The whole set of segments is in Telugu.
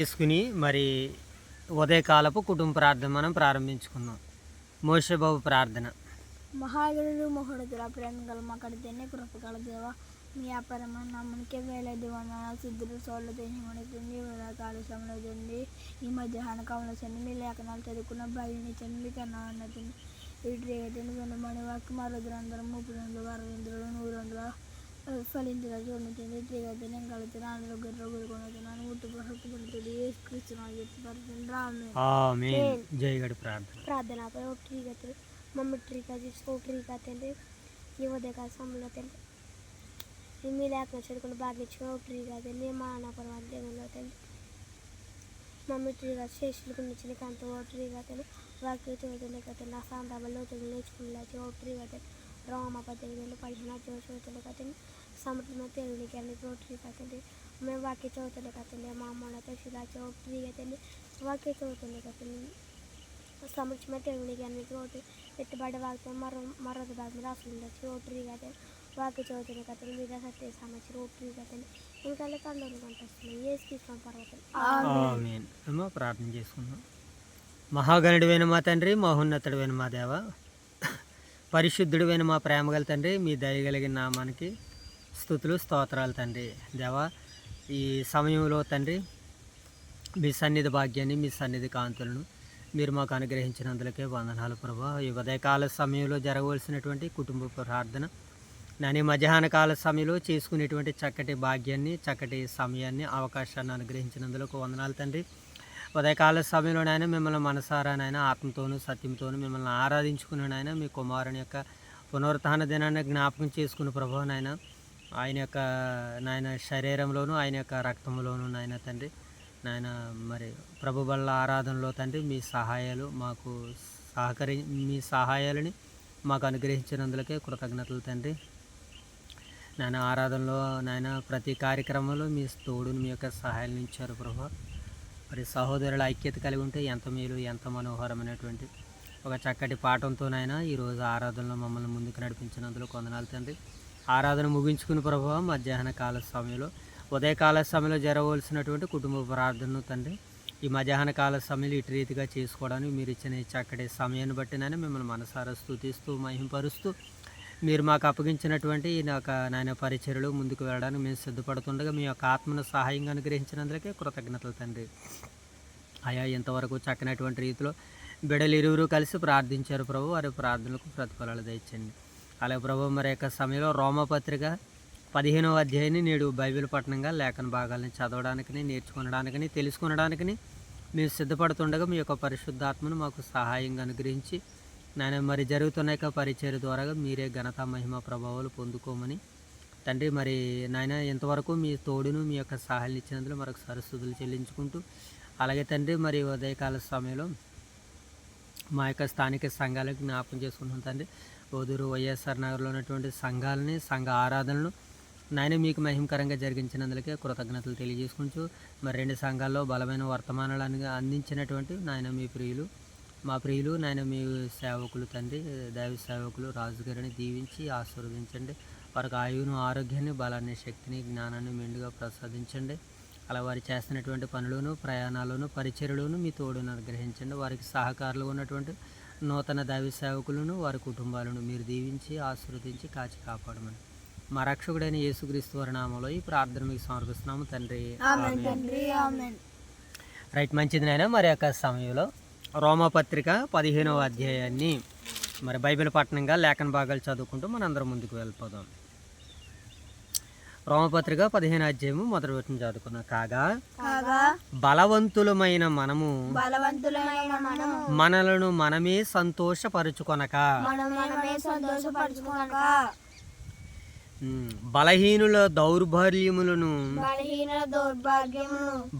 తీసుకుని మరి ఉదయకాలపు కుటుంబ ప్రార్థన మనం ప్రారంభించుకుందాం. మోషేబాబు ప్రార్థన. మహాగణుడు మహోన్నతుల ప్రేమ గల మా కడితేనే కృపగల దేవ మీ వ్యాపారమైన నమ్మనికే వేలాది వందనాలు సిద్ధులు సోళ్ళ దేశమడుతుంది ఉదయకాల సమయంలో ఈ మధ్యాహ్న కావలసింది మీ లేఖనాలు చదువుకున్న భయనిచ్చండి మీకు అన్నదండి వీటి రేగతిని వినమని వాకి మరో గ్రంథం 30 60 100 ఫలించగా చూడండి త్రిగతిని కలుగుతున్న అందులో గొర్రెలు కొనుతున్నాను ముట్టుపడుతుంది ఆమేన్. జయగడి ప్రార్థన. ప్రార్థన త్రిగతులు మమ్మీ ట్రీకా తీసుకో ట్రీకా తండ్రి ఈ ఉదయకాల సమయంలో తండ్రి మీ లేఖన చదువుకుని భాగించుకో ట్రీకా తండ్రి మా అన్న పర్వాదేవంలో తండ్రి మమ్మీ ట్రీగా శేషులకు ఇచ్చిన కంత ఓ ట్రీగా తండ్రి వాక్య చదువుతుంది కదండి ఆ సాంతాబల్లో నేర్చుకుని ఓ ట్రీగా తండ్రి రోమ 18 చదువుతుంది కదండి సముద్రంలో తెలుగునికి అన్ని రోటరీ కదండి మేము వాక్య చదువుతుంది కదండి మా అమ్మ శిలా చౌట్రీ కదండి వాక్య చదువుతుంది కదండి సముద్రమే తెలుగునికి అన్ని రోటరీ పెట్టుబడి వాక్యం మరొక భాగం రాసుకుంది రోటరీ కదండి వాక్య చదువుతుంది కదండి మీద సత్య సమస్య రోటరీ కదండి ఇంకా తండ్రులు కనిపిస్తున్నాయి ఏ తీసుకున్న పర్వతం ఆమేన్. ప్రార్థన చేసుకుందాం. మహాగణుడివైన మా తండ్రి, మహోన్నతుడివైన మా దేవ, పరిశుద్ధుడివైన మా ప్రేమగల తండ్రి, మీ దయగలిగిన నామానికి స్తుతులు స్తోత్రాలు తండ్రి. దేవా, ఈ సమయంలో తండ్రి మీ సన్నిధి భాగ్యాన్ని, మీ సన్నిధి కాంతులను మీరు మాకు అనుగ్రహించినందులకే వందనాలు ప్రభా. ఈ ఉదయకాల సమయంలో జరగవలసినటువంటి కుటుంబ ప్రార్థన నేను మధ్యాహ్న కాల సమయంలో చేసుకునేటువంటి చక్కటి భాగ్యాన్ని, చక్కటి సమయాన్ని, అవకాశాన్ని అనుగ్రహించినందులకు వందనాలు తండ్రి. ఉదయకాల సమయంలో నాయన మిమ్మల్ని మనసారా నాయన ఆత్మతోనూ సత్యంతోనూ మిమ్మల్ని ఆరాధించుకుని నాయన మీ కుమారుని యొక్క పునరుత్థాన దినాన్ని జ్ఞాపకం చేసుకుని ప్రభు నాయన ఆయన యొక్క నాయన శరీరంలోనూ ఆయన యొక్క రక్తంలోనూ నాయన తండ్రి నాయన మరి ప్రభు బల్ల ఆరాధనలో తండ్రి మీ సహాయాలు మాకు మీ సహాయాలని మాకు అనుగ్రహించినందులకే కృతజ్ఞతలు తండ్రి. నాయన ఆరాధనలో నాయన ప్రతి కార్యక్రమంలో మీ తోడుని మీ యొక్క సహాయాలను ఇచ్చారు ప్రభు. మరి సహోదరుల ఐక్యత కలిగి ఉంటే ఎంత మేలు, ఎంత మనోహరమైనటువంటి ఒక చక్కటి పాఠంతోనైనా ఈరోజు ఆరాధనలో మమ్మల్ని ముందుకు నడిపించినందులో కొందనాలు తండ్రి. ఆరాధన ముగించుకుని ప్రభావం మధ్యాహ్న కాల సమయంలో ఉదయకాల సమయంలో జరగవలసినటువంటి కుటుంబ ప్రార్థనను తండ్రి ఈ మధ్యాహ్న కాల సమయంలో ఇటు రీతిగా చేసుకోవడానికి మీరు ఇచ్చిన ఈ చక్కటి సమయాన్ని బట్టినైనా మిమ్మల్ని మనసారా స్తుతిస్తూ మహింపరుస్తూ మీరు మాకు అప్పగించినటువంటి నాయన పరిచర్యలు ముందుకు వెళ్ళడానికి మేము సిద్ధపడుతుండగా మీ యొక్క ఆత్మను సహాయంగా అనుగ్రహించినందుకే కృతజ్ఞతలు తండ్రి. అయా ఇంతవరకు చక్కనటువంటి రీతిలో బిడ్డలు ఇరువురు కలిసి ప్రార్థించారు ప్రభు. వారి ప్రార్థనలకు ప్రతిఫలాలు దయచండి. అలాగే ప్రభు మరి యొక్క సమయంలో రోమపత్రిక 15వ అధ్యాయాన్ని నేడు బైబిల్ పఠనంగా లేఖన భాగాలను చదవడానికి, నేర్చుకోవడానికి, తెలుసుకొనడానికి మేము సిద్ధపడుతుండగా మీ యొక్క పరిశుద్ధాత్మను మాకు సహాయంగా అనుగ్రహించి నాయన మరి జరుగుతున్న యొక్క పరిచర్య ద్వారా మీరే ఘనత మహిమ ప్రభావాలు పొందుకోమని తండ్రి. మరి నాయన ఇంతవరకు మీ తోడును మీ యొక్క సహాయం ఇచ్చినందులో మరొక సరస్వతులు చెల్లించుకుంటూ అలాగే తండ్రి మరి ఉదయకాల సమయంలో మా యొక్క స్థానిక సంఘాలకు జ్ఞాపకం చేసుకుంటాం తండ్రి. ఓదూరు వైఎస్ఆర్ నగర్లో ఉన్నటువంటి సంఘాలని, సంఘ ఆరాధనలు నాయన మీకు మహిమకరంగా జరిగించినందుకే కృతజ్ఞతలు తెలియజేసుకుంటూ మరి 2 సంఘాల్లో బలమైన వర్తమానాలను అందించినటువంటి నాయన మీ ప్రియులు, మా ప్రియులు నాయన మీ సేవకులు తండ్రి, దైవ సేవకులు రాజుగారిని దీవించి ఆశీర్వదించండి. వారికి ఆయువును, ఆరోగ్యాన్ని, బలాన్ని, శక్తిని, జ్ఞానాన్ని మెండుగా ప్రసాదించండి. అలా వారు చేస్తున్నటువంటి పనులను, ప్రయాణాలను, పరిచర్యలను మీ తోడును అనుగ్రహించండి. వారికి సహకారులు ఉన్నటువంటి నూతన దైవ సేవకులను, వారి కుటుంబాలను మీరు దీవించి ఆశీర్వదించి కాచి కాపాడమని మా రక్షకుడైన యేసుక్రీస్తు వారి నామంలో ఈ ప్రార్థన మీకు సమర్పిస్తున్నాము తండ్రి. రైట్, మంచిది నాయన. మరి యొక్క సమయంలో రోమపత్రిక 15వ అధ్యాయాన్ని మరి బైబిల్ పఠనంగా లేఖన భాగాలు చదువుకుంటూ మనందరం ముందుకు వెళ్ళిపోదాం. రోమపత్రిక 15వ అధ్యాయము మొదటి వచనం చదువుకున్నాం. కాగా బలవంతులమైన మనము మనలను మనమే సంతోషపరుచుకొనక బలహీనుల దౌర్బల్యములను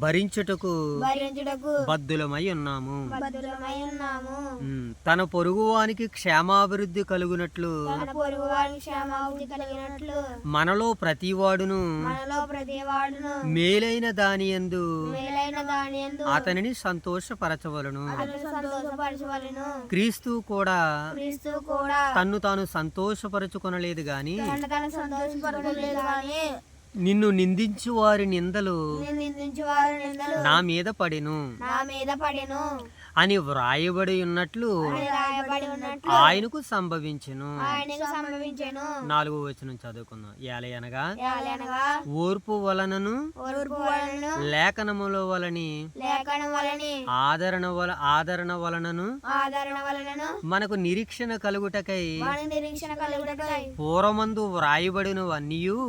భరించుటకు బద్ధులమై ఉన్నాము. తన పొరుగువానికి క్షేమాభివృద్ధి కలుగునట్లు మనలో ప్రతివాడును మేలైన దానియందు అతనిని సంతోషపరచవలను. క్రీస్తు కూడా తన్ను తాను సంతోషపరచుకొనలేదు గాని నిన్ను నిందించు వారి నిందలు నా మీద పడెను అని వ్రాయబడి ఉన్నట్లు ఆయనకు సంభవించెను. 4వ వచనం చదువుకుందాం. ఏలయనగా ఓర్పు వలనను లేఖనముల వలని ఆదరణ వలనను మనకు నిరీక్షణ కలుగుటకై పూర్వమందు వ్రాయబడినవన్నీయు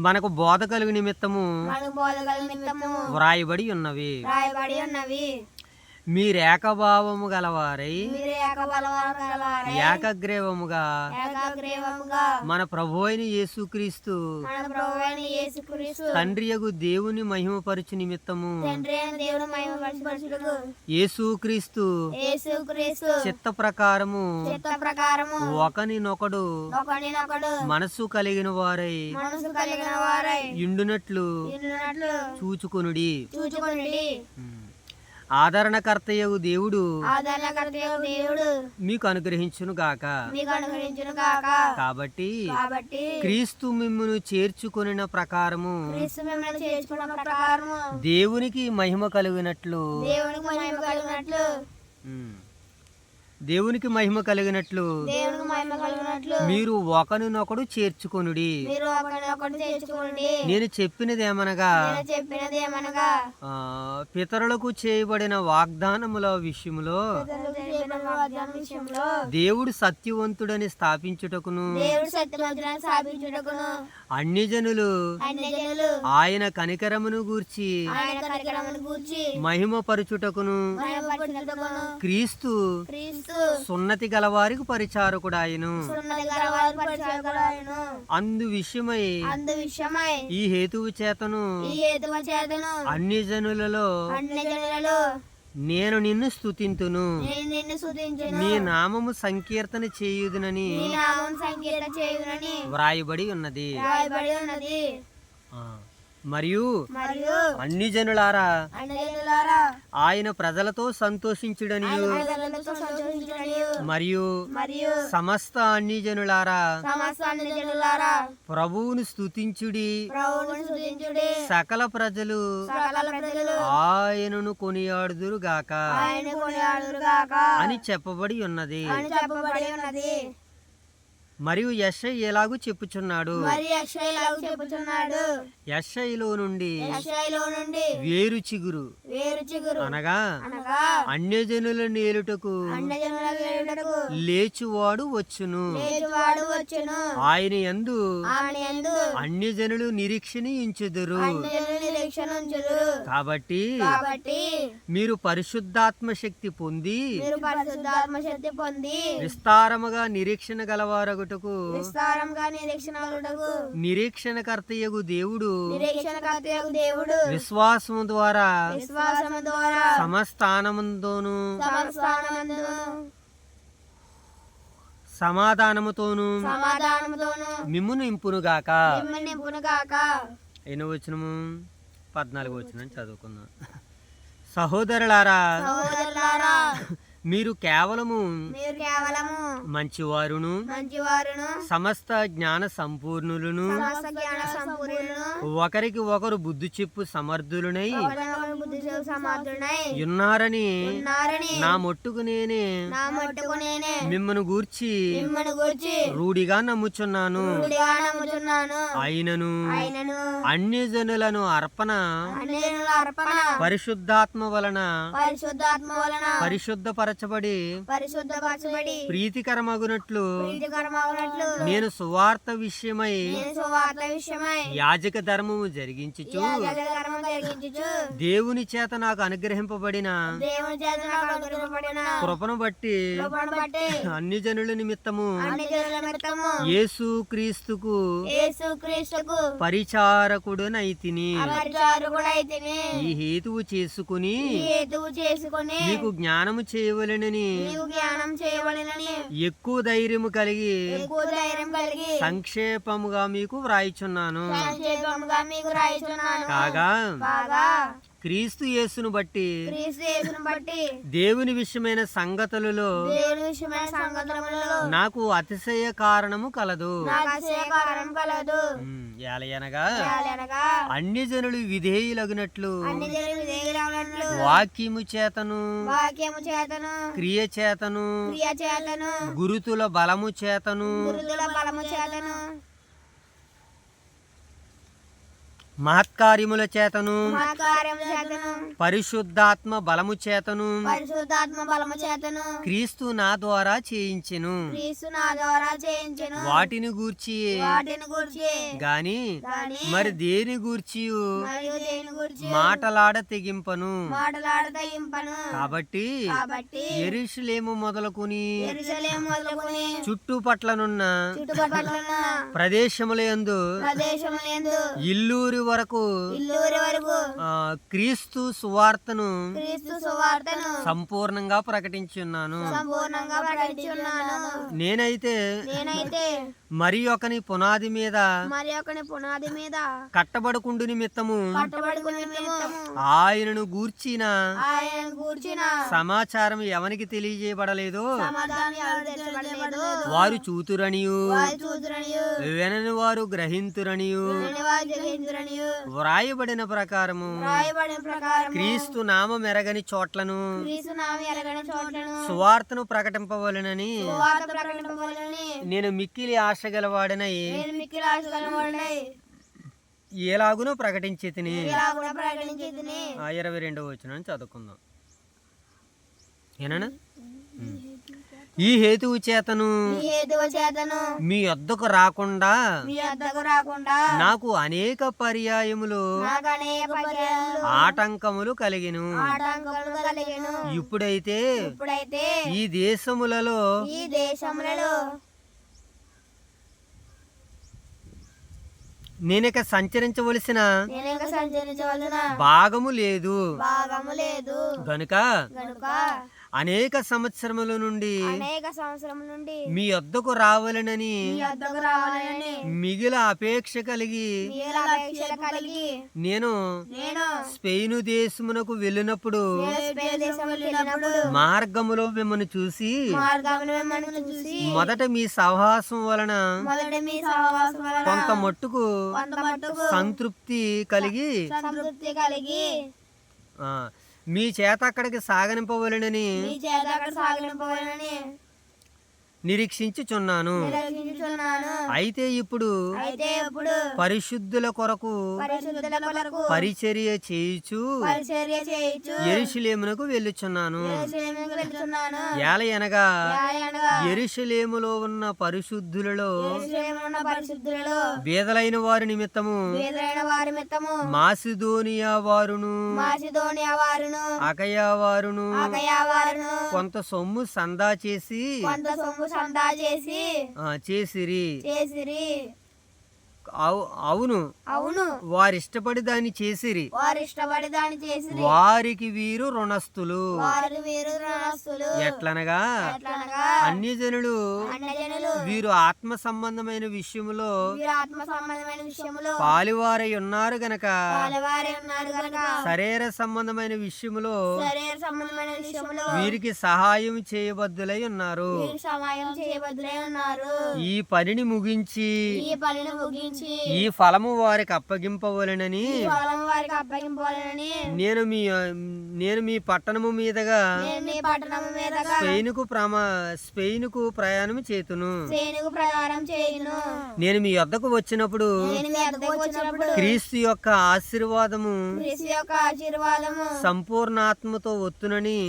మనకు బోధ కలుగు నిమిత్తము వ్రాయబడి ఉన్నవి. మీరేకభావము గలవారై ఏకగ్రీవముగా మన ప్రభు అయిన యేసుక్రీస్తు తండ్రియగు దేవుని మహిమపరచు నిమిత్తము యేసుక్రీస్తు చిత్త ప్రకారము ఒకనినొకడు మనసు కలిగిన వారై ఇండునట్లు చూచుకొనుడి. ఆదరణకర్తయగు దేవుడు మీకు అనుగ్రహించును గాక. కాబట్టి క్రీస్తు మిమ్మును చేర్చుకొనిన ప్రకారము దేవునికి మహిమ కలిగినట్లు మీరు ఒకరినొకడు చేర్చుకొనుడి. నేను చెప్పినదేమనగా పితరులకు చేయబడిన వాగ్దానముల విషయములో దేవుడు సత్యవంతుడని స్థాపించుటకును అన్ని జనులు ఆయన కనికరమును గూర్చి మహిమపరచుటకును క్రీస్తు సున్నతి గలవారికి పరిచారకుడాయను. అందు విషయమై ఈ హేతువు చేతను అన్ని జనులలో నేను నిన్ను స్తుతింతును, నీ నామము సంకీర్తన చేయుదునని వ్రాయబడి ఉన్నది. మరియు అన్ని జనులారా ఆయన ప్రజలతో సంతోషించుడనియు మరియు సమస్త అన్ని జనులారా ప్రభువును స్తుతించుడి. సకల ప్రజలు ఆయనను కొనియాడుదురు గాక అని చెప్పబడి ఉన్నది. మరియు యెషయా ఎలాగూ చెప్పుచున్నాడు, యెషయాలో నుండి వేరు చిగురు అనగా అన్యజనుల నేలుటకు లేచువాడు వచ్చును. ఆయన యందు అన్యజనులు నిరీక్షణ ఉంచుదురు. కాబట్టి మీరు పరిశుద్ధాత్మ శక్తి పొంది విస్తారముగా నిరీక్షణ గలవారగుటకు నిరీక్షణకర్తయగు దేవుడు విశ్వాసము ద్వారా సమస్తానముతోను సమాధానముతోను మిమ్మును నింపునుగాక. 8వ వచనము 14వ వచనం చదువుకుందాం. సహోదరులారా మీరు కేవలము మంచివారును సమస్త జ్ఞాన సంపూర్ణులను ఒకరికి ఒకరు బుద్ధి చెప్పు సమర్థులనై ఉన్నారని నా మట్టుకు నేనే మిమ్మను గూర్చి రూఢిగా నమ్ముచున్నాను. అయినను అన్ని జనులను అర్పణ పరిశుద్ధాత్మ వలన పరిశుద్ధపరచబడి ప్రీతికరమగునట్లు నేను సువార్త విషయమై యాజక ధర్మము జరిగించుచు దేవుని చేత నాకు అనుగ్రహింపబడిన కృపను బట్టి అన్ని జనుల నిమిత్తము యేసు క్రీస్తుకు పరిచారకుడునైతిని. ఈ హేతువు చేసుకుని మీకు జ్ఞానము చేయవలెనని ఎక్కువ ధైర్యము కలిగి సంక్షేపముగా మీకు వ్రాయిచున్నాను. కాగా క్రీస్తు యేసును బట్టి క్రీస్తు యేసును బట్టి దేవుని విషయమైన సంగతులలో దేవుని విషయమైన సంగతులలో నాకు అతిశయ కారణము కలదు. నాకు అతిశయ కారణం కలదు. ఏలయనగా అనగా అన్ని జనులు విధేయులగునట్లు అన్ని జనులు విధేయులగునట్లు వాక్యము చేతను వాక్యము చేతను క్రియ చేతను క్రియ చేతను గురుతుల బలము చేతను గురుతుల బలము చేతను మహత్కార్యముల చేతను మహత్కార్యముల చేతను పరిశుద్ధాత్మ బలము చేతను పరిశుద్ధాత్మ బలము చేతను క్రీస్తు నా ద్వారా చేయించెను. క్రీస్తు నా ద్వారా చేయించెను. వాటిని గూర్చి గాని మరి దేని గూర్చి మరియు దేని గురించి మాటలాడ తెగింపను. మాటలాడతయింపను. కాబట్టి యెరూషలేము మొదలుకొని యెరూషలేము మొదలుకొని చుట్టుపట్లనున్న చుట్టుపక్కల ప్రదేశములందు ప్రదేశములందు ఇల్లూరి వరకు క్రీస్తు సువార్తను సంపూర్ణంగా ప్రకటించున్నాను. నేనైతే మరి ఒకని పునాది మీద కట్టబడుకుండు నిమిత్తము ఆయనను గూర్చిన సమాచారం ఎవనికి తెలియజేయబడలేదో వారు చూతురనియు వినని వారు గ్రహింతురనియు వ్రాయబడిన ప్రకారము క్రీస్తు నామం ఎరగని చోట్లను సువార్తను ప్రకటింపవలెనని నేను మిక్కిలి ఆశ గలవాడనై ఎలాగునో ప్రకటించి తిని. 22వ వచనం చదువుకుందాం. ఏనా? ఈ హేతువు చేతను మీ వద్దకు రాకుండా నాకు అనేక పర్యాయములు ఆటంకములు కలిగెను. ఇప్పుడైతే ఈ దేశములలో నేనిక సంచరించవలసిన భాగము లేదు గనుక అనేక సంవత్సరముల నుండి మీ వద్దకు రావాలనని మిగిలిన అపేక్ష కలిగి నేను స్పెయిన్ దేశమునకు వెళ్ళినప్పుడు మార్గములో మిమ్మల్ని చూసి మొదట మీ సహవాసం వలన కొంత మట్టుకు సంతృప్తి కలిగి మీ చేత అక్కడికి సాగనింపవలెనని నిరీక్షించుచున్నాను. అయితే ఇప్పుడు పరిశుద్ధుల కొరకు పరిచర్య చేయుచు యెరూషలేమునకు వెళ్ళుచున్నాను. ఏలయనగా యెరూషలేములో ఉన్న పరిశుద్ధులలో బీదలైన వారి నిమిత్తము మాసిదోనియా వారును అకయా వారును కొంత సొమ్ము సందా చేసి చేసిరి. అవును వారిష్టపడి దాన్ని చేసిరి. వారికి వీరు రుణస్థులు. ఎట్లనగా అన్ని జనులు వీరు ఆత్మ సంబంధమైన విషయములో పాలివారై ఉన్నారు గనక శరీర సంబంధమైన విషయములో వీరికి సహాయం చేయబద్దులై ఉన్నారు. ఈ పనిని ముగించి ఈ ఫలము వారికి అప్పగింపవలెనని నేను మీ పట్టణము మీదగా స్పెయిన్కు ప్రయాణం చేతును. నేను మీ వద్దకు వచ్చినప్పుడు క్రీస్తు యొక్క ఆశీర్వాదము సంపూర్ణాత్మతో వత్తునని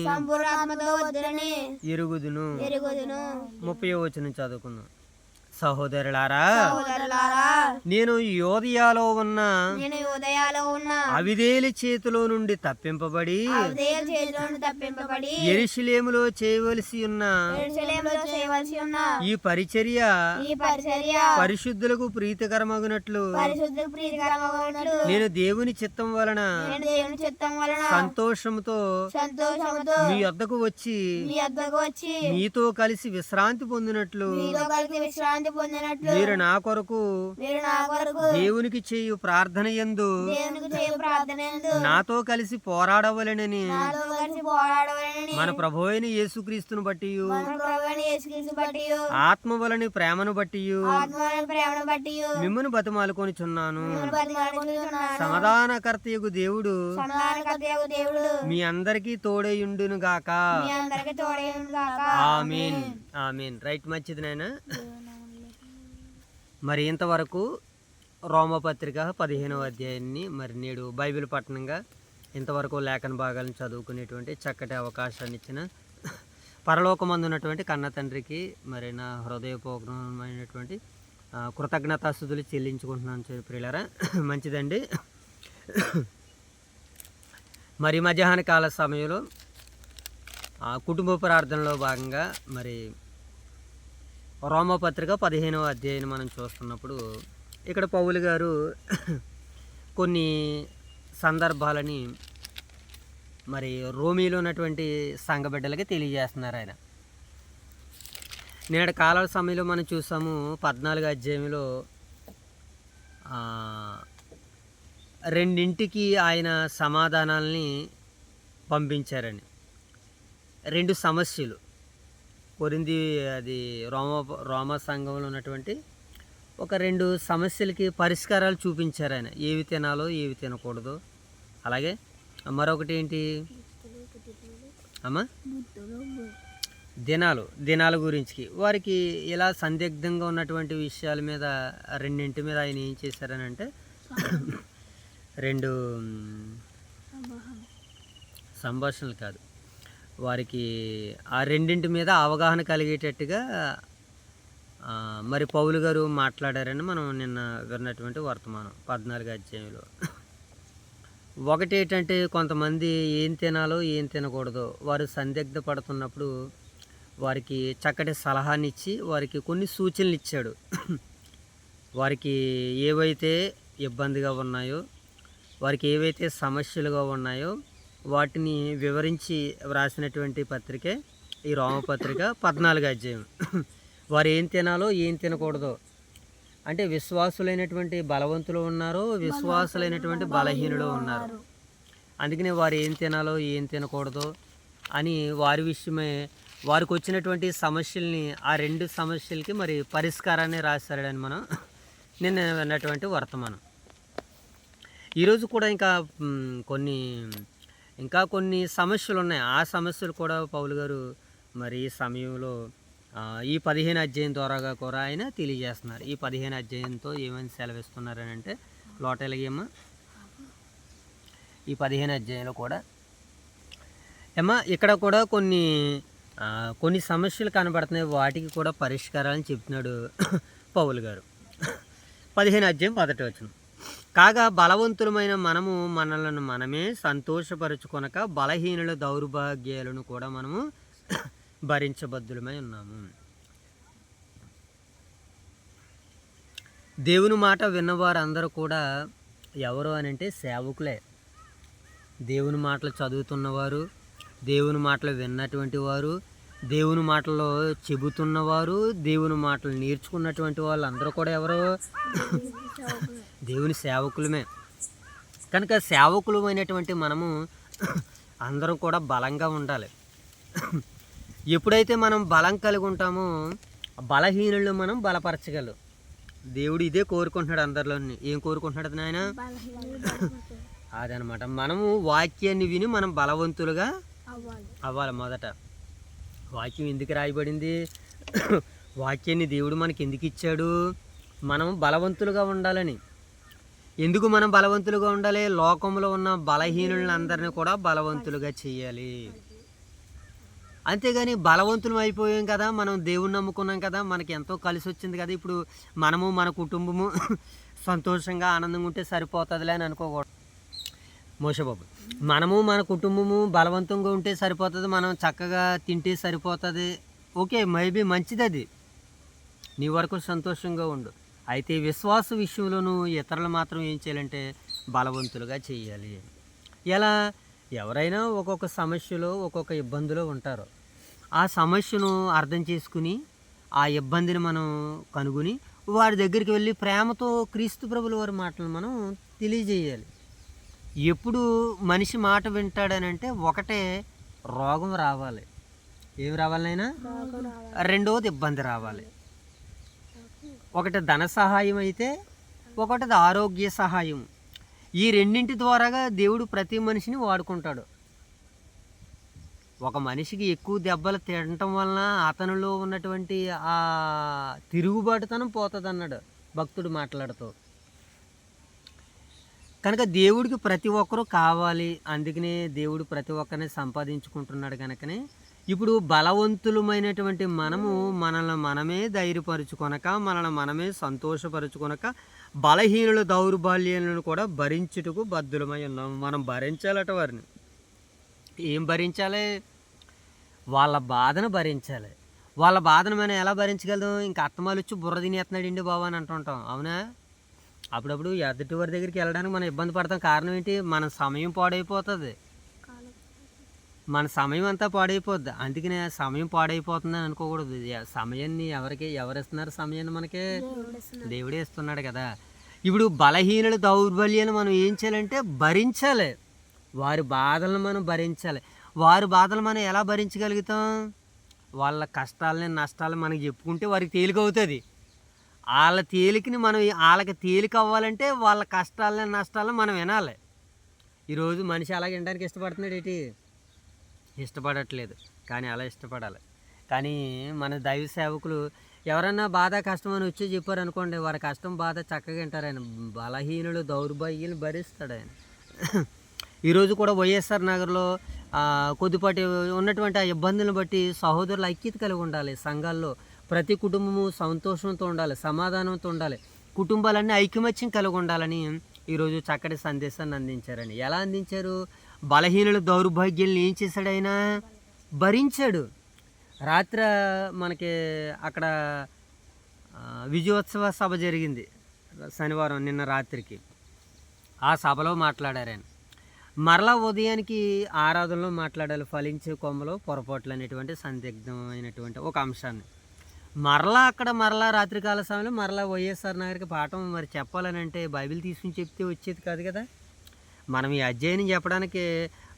ఎరుగుదును. 30వ వచనం చదువుకుందాం. సహోదరులారా నేను యోదయాలో ఉన్న అవిధేయుల చేతిలో నుండి తప్పింపబడి యెరూషలేములో చేయవలసి ఉన్న ఈ పరిచర్య పరిశుద్ధులకు ప్రీతికరమగునట్లు నేను దేవుని చిత్తం వలన సంతోషంతో మీ వద్దకు వచ్చి మీతో కలిసి విశ్రాంతి పొందినట్లు పొందినట్లు మీరు నా కొరకు మీరు నా కొరకు దేవునికి చేయు ప్రార్థన యందు దేవునికి చేయు ప్రార్థన నాతో కలిసి పోరాడవలెనని నాతో కలిసి పోరాడవలెనని మన ప్రభు అయిన యేసుక్రీస్తును బట్టి మన ప్రభువైన యేసుక్రీస్తు బట్టి ఆత్మ వలని ప్రేమను బట్టి ఆత్మమైన ప్రేమను బట్టి మిమ్మను బతిమాలుకొనిచున్నాను బతిమాలుకొనుచున్నాను. సమాధానకర్తయగు దేవుడు సమాధానకర్తయగు దేవుడు మీ అందరికీ తోడేయుండును గాక. మీ అందరికి తోడేయును గాక. ఆమీన్ ఆమీన్. రైట్, మంచిది నాయన. మరి ఇంతవరకు రోమపత్రిక 15వ అధ్యాయాన్ని మరి నేడు బైబిల్ పట్టణంగా ఇంతవరకు లేఖన భాగాలను చదువుకునేటువంటి చక్కటి అవకాశాన్ని ఇచ్చిన పరలోకమందు ఉన్నటువంటి కన్న తండ్రికి మరి నా హృదయపూర్వకమైనటువంటి కృతజ్ఞతాస్తుతులు చెల్లించుకుంటున్నాను ప్రియులారా. మంచిదండి. మరి మధ్యాహ్న కాల సమయంలో కుటుంబ ప్రార్థనలో భాగంగా మరి రోమపత్రిక 15వ అధ్యాయాన్ని మనం చూస్తున్నప్పుడు ఇక్కడ పౌలు గారు కొన్ని సందర్భాలని మరి రోమిలో ఉన్నటువంటి సంఘ బిడ్డలకి తెలియజేస్తున్నారు ఆయన. నేడు కాలాల సమయంలో మనం చూసాము 14వ అధ్యాయంలో రెండింటికి ఆయన సమాధానాల్ని పంపించారని. రెండు సమస్యలు కొరింది అది రోమా సంఘంలో ఉన్నటువంటి ఒక రెండు సమస్యలకి పరిష్కారాలు చూపించారు ఆయన. ఏవి తినాలో ఏవి తినకూడదో. అలాగే మరొకటి ఏంటి అమ్మా, దినాల గురించి వారికి ఇలా సందిగ్ధంగా ఉన్నటువంటి విషయాల మీద రెండింటి మీద ఆయన ఏం చేశారని అంటే రెండు సంభాషణలు కాదు, వారికి ఆ రెండింటి మీద అవగాహన కలిగేటట్టుగా మరి పౌలు గారు మాట్లాడారని మనం నిన్న విన్నటువంటి వర్తమానం 14వ అధ్యాయంలో. ఒకటి ఏంటంటే కొంతమంది ఏం తినాలో ఏం తినకూడదో వారు సందిగ్ధ పడుతున్నప్పుడు వారికి చక్కటి సలహాని ఇచ్చి వారికి కొన్ని సూచనలు ఇచ్చాడు. వారికి ఏవైతే ఇబ్బందిగా ఉన్నాయో, వారికి ఏవైతే సమస్యలుగా ఉన్నాయో వాటిని వివరించి వ్రాసినటువంటి పత్రికే ఈ రోమపత్రిక 14వ అధ్యాయం. వారు ఏం తినాలో ఏం తినకూడదో అంటే విశ్వాసులైనటువంటి బలవంతులు ఉన్నారు, విశ్వాసులైనటువంటి బలహీనులు ఉన్నారు. అందుకనే వారు ఏం తినాలో ఏం తినకూడదో అని వారి విషయమే వారికి వచ్చినటువంటి సమస్యల్ని ఆ రెండు సమస్యలకి మరి పరిష్కారాన్ని రాశారని మనం నిన్న విన్నటువంటి వర్తమానం. ఈరోజు కూడా ఇంకా కొన్ని సమస్యలు ఉన్నాయి. ఆ సమస్యలు కూడా పౌలు గారు మరి ఈ సమయంలో ఈ 15 అధ్యాయం ద్వారాగా కూడా ఆయన తెలియజేస్తున్నారు. ఈ 15 అధ్యాయంతో ఏమని సెలవిస్తున్నారని అంటే లోటెలగేమ్మా ఈ 15 అధ్యాయంలో కూడా ఇక్కడ కూడా కొన్ని సమస్యలు కనబడుతున్నాయి. వాటికి కూడా పరిష్కారాలను చెప్తున్నాడు పౌలు గారు. 15 అధ్యాయం 1వ వచనం. కాగా బలవంతులమైన మనము మనలను మనమే సంతోషపరుచుకొనక బలహీనుల దౌర్భాగ్యాలను కూడా మనము భరించబద్దులమై ఉన్నాము. దేవుని మాట విన్నవారందరూ కూడా ఎవరు అని అంటే సేవకులే. దేవుని మాటలు చదువుతున్నవారు, దేవుని మాటలు విన్నటువంటి వారు, దేవుని మాటల్లో చెబుతున్నవారు, దేవుని మాటలు నేర్చుకున్నటువంటి వాళ్ళు అందరూ కూడా ఎవరు? దేవుని సేవకులమే. కనుక సేవకులమైనటువంటి మనము అందరం కూడా బలంగా ఉండాలి. ఎప్పుడైతే మనం బలం కలిగి ఉంటామో బలహీనులను మనం బలపరచగలం. దేవుడు ఇదే కోరుకుంటున్నాడు అందరిలోని. ఏం కోరుకుంటున్నాడు నాయన? అదనమాట. మనము వాక్యాన్ని విని మనం బలవంతులుగా అవ్వాలి. మొదట వాక్యం ఎందుకు రాయబడింది? వాక్యాన్ని దేవుడు మనకి ఎందుకు ఇచ్చాడు? మనం బలవంతులుగా ఉండాలని. ఎందుకు మనం బలవంతులుగా ఉండాలి? లోకంలో ఉన్న బలహీనులను అందరినీ కూడా బలవంతులుగా చేయాలి. అంతేగాని బలవంతులం అయిపోయాం కదా, మనం దేవుణ్ణి నమ్ముకున్నాం కదా, మనకి ఎంతో కలిసి వచ్చింది కదా, ఇప్పుడు మనము మన కుటుంబము సంతోషంగా ఆనందంగా ఉంటే సరిపోతుందిలే అని అనుకోకూడదు మోషబాబు. మనము మన కుటుంబము బలవంతంగా ఉంటే సరిపోతుంది, మనం చక్కగా తింటే సరిపోతుంది. ఓకే, మేబీ మంచిది, అది నీ వరకు సంతోషంగా ఉండు. అయితే విశ్వాస విషయంలో నువ్వు ఇతరులు మాత్రం ఏం చేయాలంటే బలవంతులుగా చేయాలి. ఎలా? ఎవరైనా ఒక్కొక్క సమస్యలో ఒక్కొక్క ఇబ్బందిలో ఉంటారు. ఆ సమస్యను అర్థం చేసుకుని ఆ ఇబ్బందిని మనం కనుగొని వారి దగ్గరికి వెళ్ళి ప్రేమతో క్రీస్తు ప్రభుల వారి మాటలు మనం తెలియజేయాలి. ఎప్పుడు మనిషి మాట వింటాడనంటే ఒకటే రోగం రావాలి. ఏమి రావాలి నాయనా? రెండవది ఇబ్బంది రావాలి. ఒకటి ధన సహాయం అయితే ఒకటిది ఆరోగ్య సహాయం. ఈ రెండింటి ద్వారాగా దేవుడు ప్రతి మనిషిని వాడుకుంటాడు. ఒక మనిషికి ఎక్కువ దెబ్బలు తినటం వలన అతనిలో ఉన్నటువంటి ఆ తిరుగుబాటుతనం పోతుంది అన్నాడు భక్తుడు మాట్లాడుతూ. కనుక దేవుడికి ప్రతి ఒక్కరూ కావాలి. అందుకనే దేవుడు ప్రతి ఒక్కరిని సంపాదించుకుంటున్నాడు. కనుకనే ఇప్పుడు బలవంతులమైనటువంటి మనము మనల్ని మనమే ధైర్యపరుచుకొనక, మనల్ని మనమే సంతోషపరుచుకొనక, బలహీనుల దౌర్బల్యాలను కూడా భరించుటకు బద్ధులమై ఉన్నాము. మనం భరించాలట వారిని. ఏం భరించాలి? వాళ్ళ బాధను భరించాలి. వాళ్ళ బాధను మనం ఎలా భరించగలం? ఇంకా అత్తమాలు వచ్చి బుర్ర తినేస్తున్నాడండి బాబు అని అంటుంటాం, అవునా? అప్పుడప్పుడు ఎదుటి వారి దగ్గరికి వెళ్ళడానికి మనం ఇబ్బంది పడతాం. కారణం ఏంటి? మన సమయం పాడైపోతుంది. మన సమయం అంతా పాడైపోద్ది. అందుకనే సమయం పాడైపోతుందని అనుకోకూడదు. సమయాన్ని ఎవరిస్తున్నారు? సమయాన్ని మనకే దేవుడే ఇస్తున్నాడు కదా. ఇప్పుడు బలహీనుల దౌర్బల్యాన్ని మనం ఏం చేయాలంటే భరించాలి. వారి బాధలను మనం భరించాలి. వారి బాధలు మనం ఎలా భరించగలుగుతాం? వాళ్ళ కష్టాలని నష్టాలు మనకి చెప్పుకుంటే వారికి తేలిక అవుతుంది. వాళ్ళ తేలికని మనం వాళ్ళకి తేలిక అవ్వాలంటే వాళ్ళ కష్టాలని నష్టాలను మనం వినాలి. ఈరోజు మనిషి అలాగే వినడానికి ఇష్టపడుతున్నాడు ఏంటి? ఇష్టపడట్లేదు. కానీ అలా ఇష్టపడాలి. కానీ మన దైవ సేవకులు ఎవరన్నా బాధ కష్టం అని వచ్చి చెప్పారనుకోండి, వారి కష్టం బాధ చక్కగా వింటారు. ఆయన బలహీనులు దౌర్బల్యాలు భరిస్తాడు ఆయన. ఈరోజు కూడా వైఎస్ఆర్ నగర్లో కొద్దిపాటి ఉన్నటువంటి ఆ ఇబ్బందులను బట్టి సహోదరులు ఐక్యత కలిగి ఉండాలి. సంఘాల్లో ప్రతి కుటుంబము సంతోషంతో ఉండాలి, సమాధానంతో ఉండాలి, కుటుంబాలన్నీ ఐకమత్యం కలిగి ఉండాలని ఈరోజు చక్కటి సందేశాన్ని అందించారని. ఎలా అందించారు? బలహీనుల దౌర్భాగ్యాలను ఏం చేశాడు ఆయన? భరించాడు. రాత్రి మనకి అక్కడ విజయోత్సవ సభ జరిగింది శనివారం నిన్న రాత్రికి. ఆ సభలో మాట్లాడారు ఆయన. మరలా ఉదయానికి ఆరాధనలో మాట్లాడాలి. ఫలించే కొమ్మలో పొరపాట్లు అనేటువంటి సందిగ్ధమైనటువంటి ఒక అంశాన్ని మరలా రాత్రికాల సమయంలో మరలా వైఎస్ఆర్ నగర్కి పాఠం మరి చెప్పాలని అంటే బైబిల్ తీసుకుని చెప్తే వచ్చేది కాదు కదా. మనం ఈ అధ్యాయం చెప్పడానికి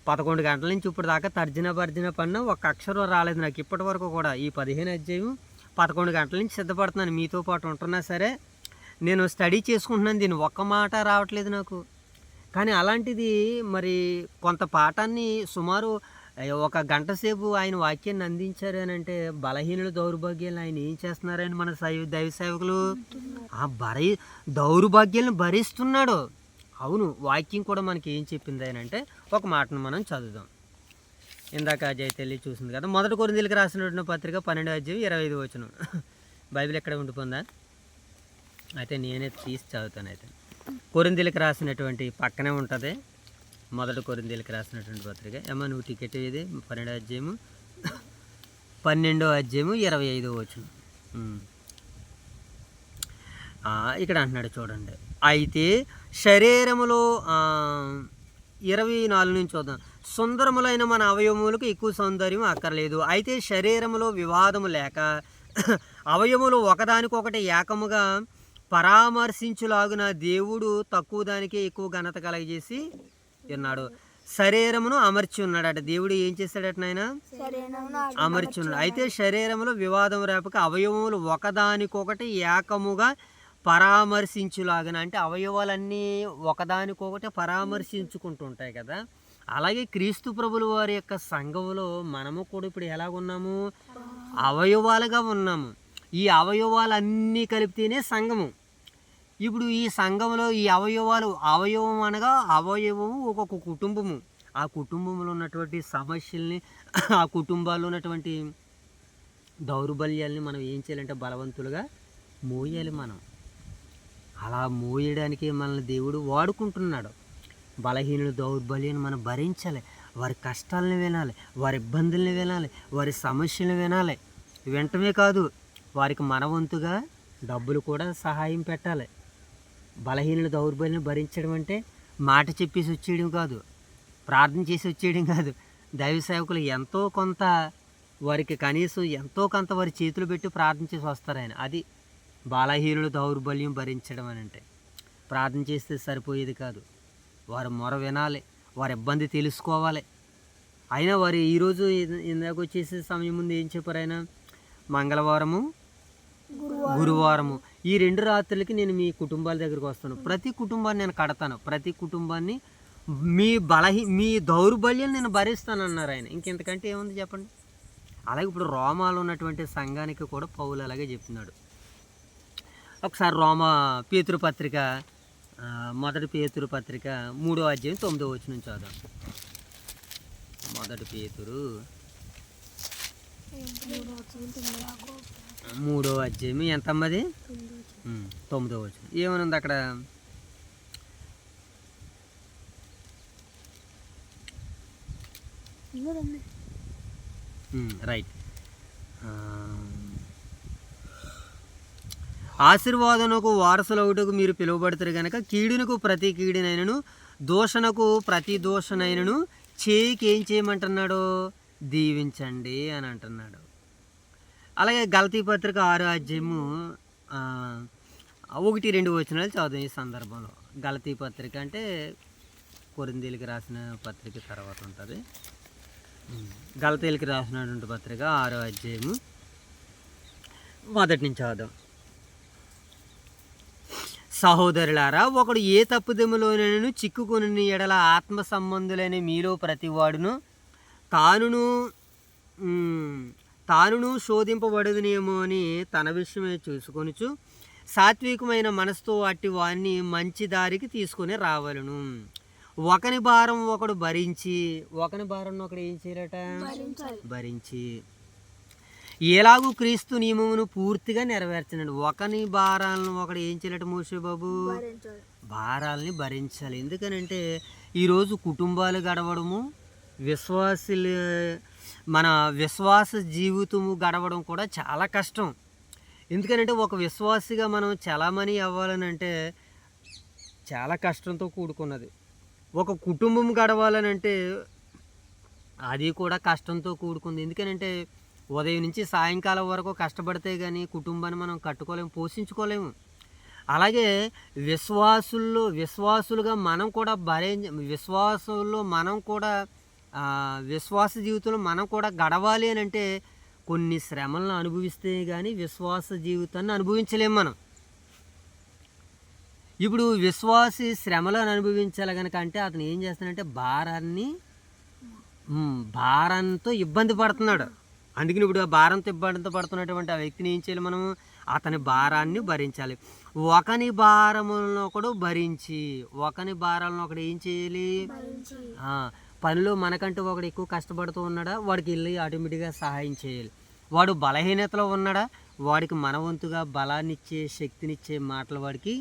11 గంటల నుంచి ఇప్పుడు దాకా తర్జన భర్జన పడినా ఒక అక్షరం రాలేదు నాకు ఇప్పటి వరకు కూడా. ఈ 15 అధ్యాయం 11 గంటల నుంచి సిద్ధపడుతున్నాను, మీతో పాటు ఉంటున్నా సరే నేను స్టడీ చేసుకుంటున్నాను. దీన్ని ఒక్క మాట రావట్లేదు నాకు. కానీ అలాంటిది మరి కొంత పాఠాన్ని సుమారు 1 గంట సేపు ఆయన వాక్యాన్ని అందించారు అని అంటే బలహీనుల దౌర్భాగ్యాలను ఆయన ఏం చేస్తున్నారని మన దైవ సేవకులు దౌర్భాగ్యాలను భరిస్తున్నాడు. అవును, వాక్యం కూడా మనకి ఏం చెప్పింది అని అంటే ఒక మాటను మనం చదువుదాం. ఇందాక అజయ్ తల్లి చూసింది కదా, 1 కొరింథీయులకు రాసినటువంటి పత్రిక 12వ అధ్యాయం 25వ వచనం. బైబిల్ ఎక్కడ ఉండిపోయిందా? అయితే నేనే తీసి చదువుతాను. అయితే కొరింథీయులకు రాసినటువంటి పక్కనే ఉంటుంది 1 కొరింథీయులకు రాసినటువంటి పత్రిక. ఏమో నువ్వు టికెట్ ఇది 12వ అధ్యాయము 12వ అధ్యాయము 25వ వచనం. ఇక్కడ అంటున్నాడు చూడండి. అయితే శరీరములో 24 నుంచి చూద్దాం. సుందరములైన మన అవయవములకు ఎక్కువ సౌందర్యం అక్కర్లేదు. అయితే శరీరములో వివాదము లేక అవయములు ఒకదానికొకటి ఏకముగా పరామర్శించులాగున దేవుడు తక్కువ దానికే ఎక్కువ ఘనత కలగజేసి ఉన్నాడు. శరీరమును అమర్చి ఉన్నాడట. దేవుడు ఏం చేశాడట నాయన? అమర్చి ఉన్నాడు. అయితే శరీరములో వివాదం రేపక అవయవములు ఒకదానికొకటి ఏకముగా పరామర్శించులాగన, అంటే అవయవాలన్నీ ఒకదానికొకటి పరామర్శించుకుంటుంటాయి కదా. అలాగే క్రీస్తు ప్రభుల వారి యొక్క సంఘములో మనము కూడా ఇప్పుడు ఎలాగున్నాము? అవయవాలుగా ఉన్నాము. ఈ అవయవాలన్నీ కలిపితేనే సంఘము. ఇప్పుడు ఈ సంఘంలో ఈ అవయవం అనగా అవయవము ఒక్కొక్క కుటుంబము. ఆ కుటుంబంలో ఉన్నటువంటి సమస్యల్ని, ఆ కుటుంబాల్లో ఉన్నటువంటి దౌర్బల్యాల్ని మనం ఏం చేయాలంటే బలవంతులుగా మోయాలి. మనం అలా మోయడానికి మనల్ని దేవుడు వాడుకుంటున్నాడు. బలహీనుల దౌర్బల్యాన్ని మనం భరించాలి. వారి కష్టాలను వినాలి, వారి ఇబ్బందుల్ని వినాలి, వారి సమస్యలను వినాలి. వెంటనే కాదు, వారికి మనవంతుగా డబ్బులు కూడా సహాయం పెట్టాలి. బలహీనుల దౌర్బల్యం భరించడం అంటే మాట చెప్పేసి వచ్చేయడం కాదు, ప్రార్థన చేసి వచ్చేయడం కాదు. దైవ సేవకులు ఎంతో కొంత వారికి కనీసం ఎంతో కొంత వారి చేతులు పెట్టి ప్రార్థన చేసి వస్తారు ఆయన. అది బలహీనులు దౌర్బల్యం భరించడం అని అంటే. ప్రార్థన చేస్తే సరిపోయేది కాదు, వారి మొర వినాలి, వారి ఇబ్బంది తెలుసుకోవాలి. అయినా వారు ఈరోజు ఇందాక వచ్చేసే సమయం ముందు ఏం చెప్పారు ఆయన? మంగళవారము, గురువారము ఈ 2 రాత్రులకి నేను మీ కుటుంబాల దగ్గరికి వస్తాను, ప్రతి కుటుంబాన్ని నేను కడతాను, ప్రతి కుటుంబాన్ని మీ దౌర్బల్యం నేను భరిస్తాను అన్నారు ఆయన. ఇంకెంతకంటే ఏముంది చెప్పండి? అలాగే ఇప్పుడు రోమాలో ఉన్నటువంటి సంఘానికి కూడా పౌలు అలాగే చెప్తున్నాడు. ఒకసారి పేతురు పత్రిక, మొదటి పేతురు పత్రిక 3వ అధ్యాయం 9వ వచనం చదువు. మొదటి పేతురు 3వ అధ్యాయం ఎంతమ్మది? 9వ వచనం. ఏమనుంది అక్కడ? రైట్. ఆశీర్వాదనకు వారసులవుటకు మీరు పిలువబడతారు కనుక కీడునకు ప్రతి కీడునైనను దోషణకు ప్రతి దోషనైనను చేయికి ఏం చేయమంటున్నాడు? దీవించండి అని అంటున్నాడు. అలాగే గలతీ పత్రిక 6వ అధ్యాయము 1-2 వచనాలు చదువు ఈ సందర్భంలో. గలతీ పత్రిక అంటే కొరింథీయులకు రాసిన పత్రిక తర్వాత ఉంటుంది. గలతీయులకు రాసినటువంటి పత్రిక 6వ అధ్యాయము మొదటి నుంచి చదువు. సహోదరులారా, ఒకడు ఏ తప్పుదెములోనైనా చిక్కుకొని ఎడల ఆత్మ సంబంధులైన మీలో ప్రతివాడును తానును శోధింపబడదునేమో అని తన విషయమే చూసుకొనుచు సాత్వికమైన మనసుతో అట్టి వారిని మంచి దారికి తీసుకొని రావాలను. ఒకని భారం ఒకడు భరించి, ఒకని భారం ఒకడు ఏం చేయాలట? భరించి ఎలాగూ క్రీస్తు నియమమును పూర్తిగా నెరవేర్చనండి. ఒకని భారాలను ఒకడు ఏం చేయాలట? మోషే బాబు భారాలని భరించాలి. ఎందుకనంటే ఈరోజు కుటుంబాలు గడవడము, మన విశ్వాస జీవితము గడవడం కూడా చాలా కష్టం. ఎందుకనంటే ఒక విశ్వాసిగా మనం చలామణి అవ్వాలనంటే చాలా కష్టంతో కూడుకున్నది. ఒక కుటుంబం గడవాలనంటే అది కూడా కష్టంతో కూడుకుంది. ఎందుకనంటే ఉదయం నుంచి సాయంకాలం వరకు కష్టపడితే కానీ కుటుంబాన్ని మనం కట్టుకోలేము, పోషించుకోలేము. అలాగే విశ్వాసులుగా మనం కూడా విశ్వాస జీవితంలో మనం కూడా గడవాలి అని అంటే కొన్ని శ్రమలను అనుభవిస్తే కానీ విశ్వాస జీవితాన్ని అనుభవించలేము మనం. ఇప్పుడు విశ్వాసి శ్రమలను అనుభవించాలి కనుక అంటే అతను ఏం చేస్తాడంటే భారంతో ఇబ్బంది పడుతున్నాడు. అందుకని ఇప్పుడు ఆ భారంతో ఇబ్బందితో పడుతున్నటువంటి ఆ వ్యక్తిని ఏం చేయాలి? మనము అతని భారాన్ని భరించాలి. ఒకని భారములను ఒకడు భరించి, ఒకని భారాలను ఒకడు ఏం చేయాలి? పనిలో మనకంటూ ఒకడు ఎక్కువ కష్టపడుతూ ఉన్నాడా, వాడికి వెళ్ళి ఆటోమేటిక్గా సహాయం చేయాలి. వాడు బలహీనతలో ఉన్నాడా, వాడికి మనవంతుగా బలాన్నిచ్చే శక్తినిచ్చే మాటలు వాడికి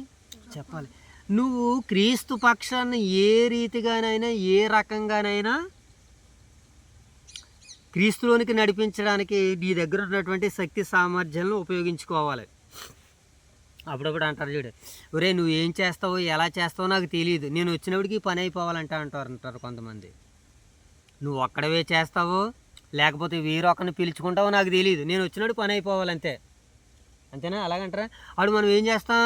చెప్పాలి. నువ్వు క్రీస్తు పక్షాన్ని ఏ రీతిగానైనా ఏ రకంగానైనా క్రీస్తులోనికి నడిపించడానికి నీ దగ్గర ఉన్నటువంటి శక్తి సామర్థ్యాలను ఉపయోగించుకోవాలి. అప్పుడప్పుడు అంటారు చూడు, ఒరే నువ్వు ఏం చేస్తావో ఎలా చేస్తావో నాకు తెలియదు, నేను వచ్చినప్పటికీ పని అయిపోవాలంటే అంటారు కొంతమంది. నువ్వు ఒక్కడవే చేస్తావో లేకపోతే వేరొకరిని పిలుచుకుంటావో నాకు తెలియదు, నేను వచ్చినప్పుడు పని అయిపోవాలంతే. అంతేనా? అలాగంటారా? అప్పుడు మనం ఏం చేస్తాం?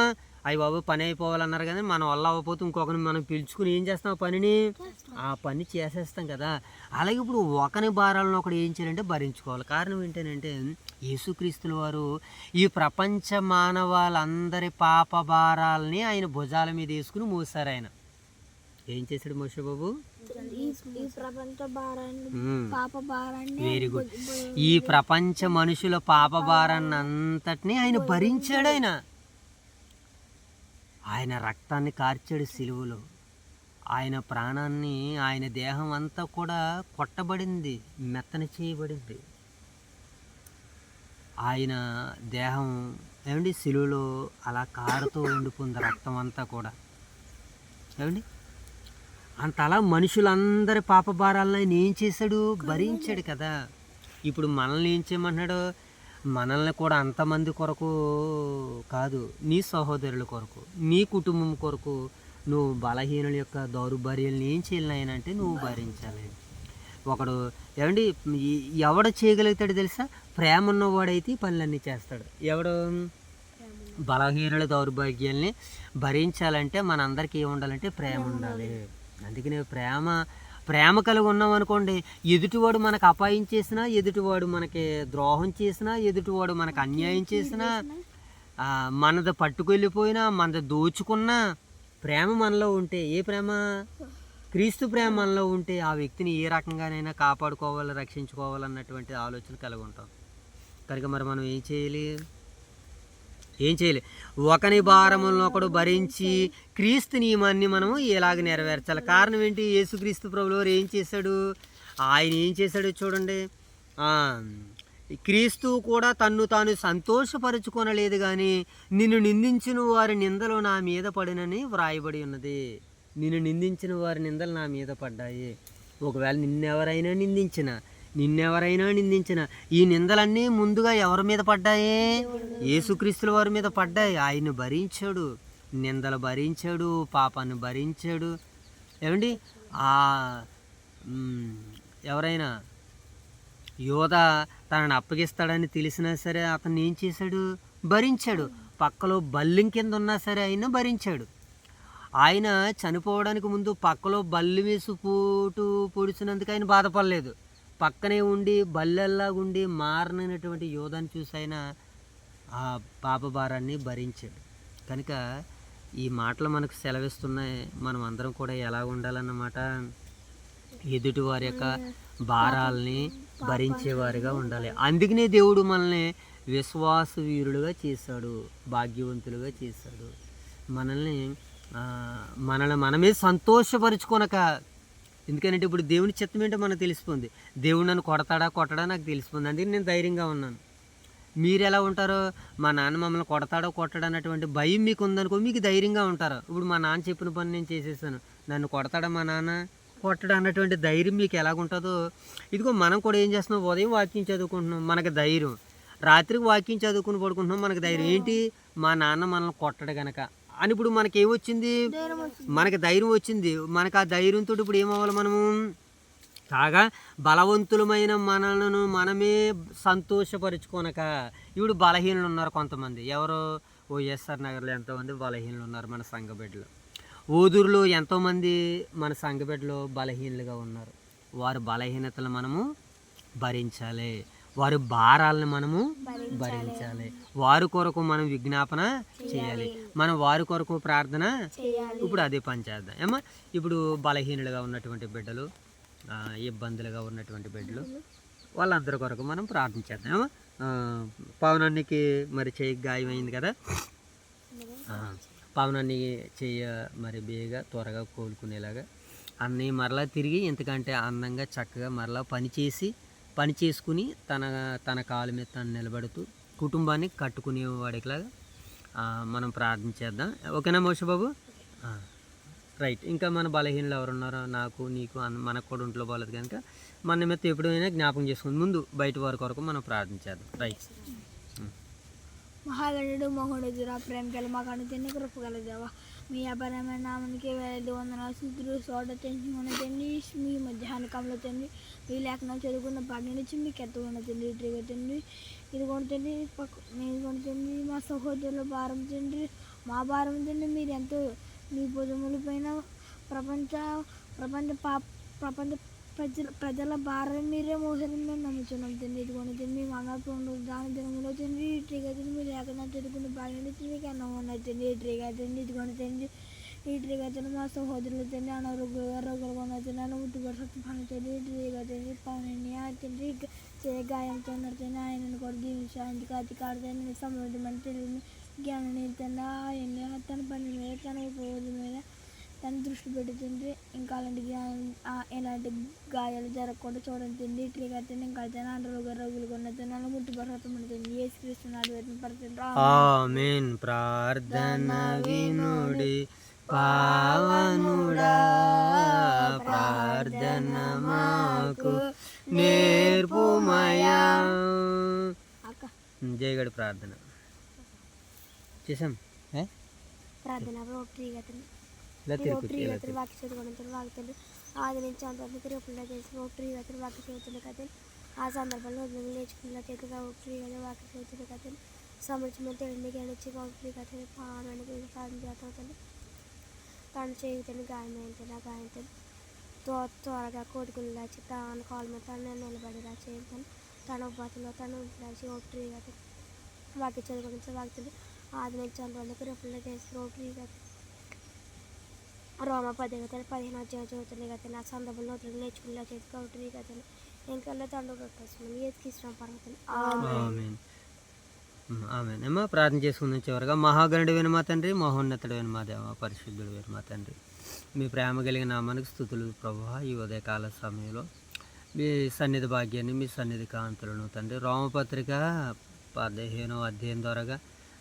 అయ్యి బాబు పని అయిపోవాలన్నారు కానీ మన వల్ల అవ్వకపోతే ఇంకొకరిని మనం పిలుచుకుని ఏం చేస్తాం? ఆ పని చేసేస్తాం కదా. అలాగే ఇప్పుడు ఒకని భారాలను ఒకడు ఏం చేయాలంటే భరించుకోవాలి. కారణం ఏంటంటే యేసుక్రీస్తుల వారు ఈ ప్రపంచ మానవాళ్ళందరి పాప భారాలని ఆయన భుజాల మీద వేసుకుని మోసారు. ఆయన ఏం చేశాడు మోషే బాబు? Very good. ఈ ప్రపంచ మనుషుల పాప భారాన్ని అంతటినీ ఆయన భరించాడు. ఆయన రక్తాన్ని కార్చాడు సిలువలో. ఆయన ప్రాణాన్ని, ఆయన దేహం అంతా కూడా కొట్టబడింది, మెత్తన చేయబడింది. ఆయన దేహం ఏమండి సిలువలో అలా కారుతూ ఉండిపోయింది రక్తం అంతా కూడా. ఏమండి అంతలా మనుషులందరి పాప భారాలను ఆయన ఏం చేశాడు? భరించాడు కదా. ఇప్పుడు మనల్ని ఏం చేయమంటున్నాడు? మనల్ని కూడా అంతమంది కొరకు కాదు, నీ సహోదరుల కొరకు, నీ కుటుంబం కొరకు నువ్వు బలహీనుల యొక్క దౌర్భార్యాలను ఏం చేయాలి అంటే నువ్వు భరించాలి. ఒకడు ఏమండి ఎవడు చేయగలుగుతాడు తెలుసా? ప్రేమ ఉన్నవాడైతే ఈ పనులన్నీ చేస్తాడు. ఎవడు? బలహీనుల దౌర్భాగ్యాల్ని భరించాలంటే మనందరికీ ఏమి ఉండాలంటే ప్రేమ ఉండాలి. అందుకనే ప్రేమ కలిగి ఉన్నాం అనుకోండి, ఎదుటివాడు మనకు అపాయం చేసినా, ఎదుటివాడు మనకి ద్రోహం చేసినా, ఎదుటివాడు మనకు అన్యాయం చేసినా, మనది పట్టుకెళ్ళిపోయినా, మనది దోచుకున్నా, ప్రేమ మనలో ఉంటే, ఏ ప్రేమ? క్రీస్తు ప్రేమ మనలో ఉంటే ఆ వ్యక్తిని ఏ రకంగానైనా కాపాడుకోవాలి, రక్షించుకోవాలన్నటువంటి ఆలోచన కలిగి ఉంటాం. కనుక మరి మనం ఏం చేయాలి? ఒకని భారములను ఒకడు భరించి క్రీస్తు నియమాన్ని మనము ఎలాగ నెరవేర్చాలి. కారణం ఏంటి? యేసుక్రీస్తు ప్రభువారు ఏం చేశాడు? ఆయన ఏం చేశాడు చూడండి. క్రీస్తు కూడా తన్ను తాను సంతోషపరుచుకొనలేదు, కానీ నిన్ను నిందించిన వారి నిందలు నా మీద పడినని వ్రాయబడి ఉన్నది. నిన్ను నిందించిన వారి నిందలు నా మీద పడ్డాయి. ఒకవేళ నిన్నెవరైనా నిందించిన ఈ నిందలన్నీ ముందుగా ఎవరి మీద పడ్డాయి? యేసుక్రీస్తుల వారి మీద పడ్డాయి. ఆయన భరించాడు, నిందలు భరించాడు, పాపాన్ని భరించాడు. ఏమండి ఎవరైనా యోధ తనని అప్పగిస్తాడని తెలిసినా సరే అతన్ని ఏం చేశాడు? భరించాడు. పక్కలో బల్లిం కింద ఉన్నా సరే ఆయన భరించాడు. ఆయన చనిపోవడానికి ముందు పక్కలో బల్లి వేసి పొడిచినందుకు ఆయన బాధపడలేదు. పక్కనే ఉండి బల్లెల్లాగుండి మారనటువంటి యోధాన్ని చూసి ఆయన ఆ పాప భారాన్ని భరించాడు. కనుక ఈ మాటలు మనకు సెలవిస్తున్నాయి. మనం అందరం కూడా ఎలా ఉండాలన్నమాట? ఎదుటి వారి యొక్క భారాల్ని భరించేవారిగా ఉండాలి. అందుకనే దేవుడు మనల్ని విశ్వాస వీరులుగా చేశాడు, భాగ్యవంతులుగా చేశాడు. మనల్ని మనమే సంతోషపరుచుకొనక. ఎందుకంటే ఇప్పుడు దేవుని చిత్తం ఏంటో మనకు తెలిసిపోయింది. దేవుడు నన్ను కొట్టడా నాకు తెలిసిపోయింది. అందుకని నేను ధైర్యంగా ఉన్నాను. మీరు ఎలా ఉంటారో? మా నాన్న మమ్మల్ని కొడతాడా అన్నటువంటి భయం మీకు ఉందనుకో, మీకు ధైర్యంగా ఉంటారు. ఇప్పుడు మా నాన్న చెప్పిన పని నేను చేసేసాను, నన్ను కొడతాడా మా నాన్న, కొట్టడా అన్నటువంటి ధైర్యం మీకు ఎలాగుంటుందో, ఇదిగో మనం కూడా ఏం చేస్తున్నాం? ఉదయం వాక్యం చదువుకుంటున్నాం, మనకు ధైర్యం. రాత్రికి వాక్యం చదువుకుని పడుకుంటున్నాం, మనకు ధైర్యం. ఏంటి? మా నాన్న మనల్ని కొట్టడు గనక అని. ఇప్పుడు మనకి ఏమొచ్చింది? మనకి ధైర్యం వచ్చింది. మనకు ఆ ధైర్యంతో ఇప్పుడు ఏమవ్వాలి? మనము కాగా బలవంతులమైన మనలను మనమే సంతోషపరుచుకోనక. ఇప్పుడు బలహీనులు ఉన్నారు కొంతమంది. ఎవరు? OSR నగర్లో ఎంతోమంది బలహీనులు ఉన్నారు మన సంఘ బిడ్డలు. ఓదూరులో ఎంతోమంది మన సంఘ బిడ్డలు బలహీనులుగా ఉన్నారు. వారి బలహీనతలు మనము భరించాలి, వారి భారాలను మనము భరించాలి. వారి కొరకు మనం విజ్ఞాపన చేయాలి, మనం వారి కొరకు ప్రార్థన. ఇప్పుడు అదే పని చేద్దాం ఏమా. ఇప్పుడు బలహీనులుగా ఉన్నటువంటి బిడ్డలు, ఇబ్బందులుగా ఉన్నటువంటి బిడ్డలు, వాళ్ళందరి కొరకు మనం ప్రార్థన చేద్దాం ఏమా. పవనానికి మరి చేయి గాయమైంది కదా. పవనాన్ని చెయ్య మరి బేగా త్వరగా కోలుకునేలాగా అన్నీ మరలా తిరిగి ఎంతకంటే అందంగా చక్కగా మరలా పని చేసుకుని తన కాలు మీద తను నిలబడుతూ కుటుంబాన్ని కట్టుకునేవాడికిలాగా మనం ప్రార్థన చేద్దాం. ఓకేనా మోష బాబు? రైట్. ఇంకా మన బలహీనలు ఎవరున్నారో, నాకు నీకు మనకు కూడా ఒంట్లో బాగలేదు కనుక మన నిమిత్తం ఎప్పుడైనా జ్ఞాపకం చేసుకుని ముందు బయట వారి కొరకు మనం ప్రార్థన చేద్దాం. రైట్. మహాగణుడు మహోన్నతుడా, ప్రేమ గల మాకు అనుతిని కృపగల దేవా, మీ అపరమైన నామానికి వేలాది వందనాలు స్తుతులు చోట తండ్రి. మన తండ్రి మీ మధ్యాహ్నకంలో తండ్రి మీ లేఖనం చదువుకున్న పాటి నుంచి మీకు ఎత్తకుండా తండ్రి ఇటుగా తండ్రి. ఇది కొనుతండి నేను కొనుతండి మా సహోదరుల భారం తండ్రి, మా భారం తండ్రి. మీరు ఎంతో మీ భుజముల పైన ప్రపంచ ప్రజల భారం మీరే మోసారని మేము నమ్ముతున్నాం తండ్రి. ఇది కొనుతండి మీ మంగళ దాని దినములో తండ్రి ఇటుగా తండ్రి మీ లేఖనం చదువుకున్న పాటి నుంచి మీకు ఎన్నో ఉన్నాయి తండ్రి. ఇటుగా తండ్రి ఇది కొనుతండి ఇటుగా తండ్రి మా సహోదరులు తండ్రి అనారోగ్యాలుగా ఉన్న తండ్రి ముట్టుబడి పని తండ్రి. ఇటుగా తండ్రి పౌర్ణి తండ్రి గాయంతో తండ్రి ఆయనను కూడా దీవించాలి. అధికారులు సమృద్ధమైన తెలివిని జ్ఞానాన్ని తండ్రి ఆయన్ని తన పని మీద తన ఉపయోగం మీద తన దృష్టి పెడుతుంది. ఇంకా ఎలాంటి గాయాలు జరగకుండా చూడండి తండ్రి. ఇటుగా తండ్రి ఇంకా అనారోగ్యాలుగా ఉన్న తండ్రి ముట్టుబడి యేసుక్రీస్తునాడు పడుతుంది. ఆమేన్. ప్రార్థన వినుడి పావనుడా, ప్రార్థన మాకు నేర్పుమయా. జయగడి ప్రార్థన చేసాం. ప్రార్థన ఇలా మీరు తిరుగు ట్రీ ఇలా కత్తిరి వాకి చదువుకుంటారు వాగుతుంది ఆది నుంచి అంతవరకు రేపులా చేసి ఒక ట్రీ కత్తిరి వాకి చదువుతుంది కథలు ఆ సందర్భంలో వదిలి నేర్చుకున్న చేతిగా ఒక ట్రీ కదా వాకి చదువుతుంది కథలు సంవత్సరం తెలియని గణించి ఒక ట్రీ కథలు పానకి సాధన చేతవుతుంది తను చేయుతుంది గాయమైంది ఆ గాయంతో త్వరగా కోడిగుళ్ళు వచ్చి తన కాళ్ళ మీద తను నిలబడిలా చేయంతాను తన ఉపాధిలో తను రాసి ఒక ట్రీ కథలు వాకి చదువుకుంటే వాగుతుంది ఆది నుంచి అంతవరకు రేపులా చేసి ఒక ట్రీ కథలు రోమ 10 గతలు 15 అధ్యాయం చదువుతుంది కదా నా సందర్భంలో వదిలి నేర్చుకునేలా చేతి కౌటరీ కథలు ఇంకా తండ్రి ప్రకాశం ఏదికి ఇష్టం పర్వతం ఆమేన్. ఆమేన్. అమ్మా ప్రార్థన చేసుకుందాం చివరిగా. మహాగణుడు విను మా తండ్రి, మహోన్నతుడు విను మా దేవ, పరిశుద్ధుడు విను మా తండ్రి. మీ ప్రేమ కలిగిన నామానికి స్తుతులు ప్రభువా. ఈ ఉదయకాల సమయంలో మీ సన్నిధి భాగ్యాన్ని, మీ సన్నిధి కాంతులను తండ్రి రోమపత్రిక 15వ అధ్యాయం ద్వారాగా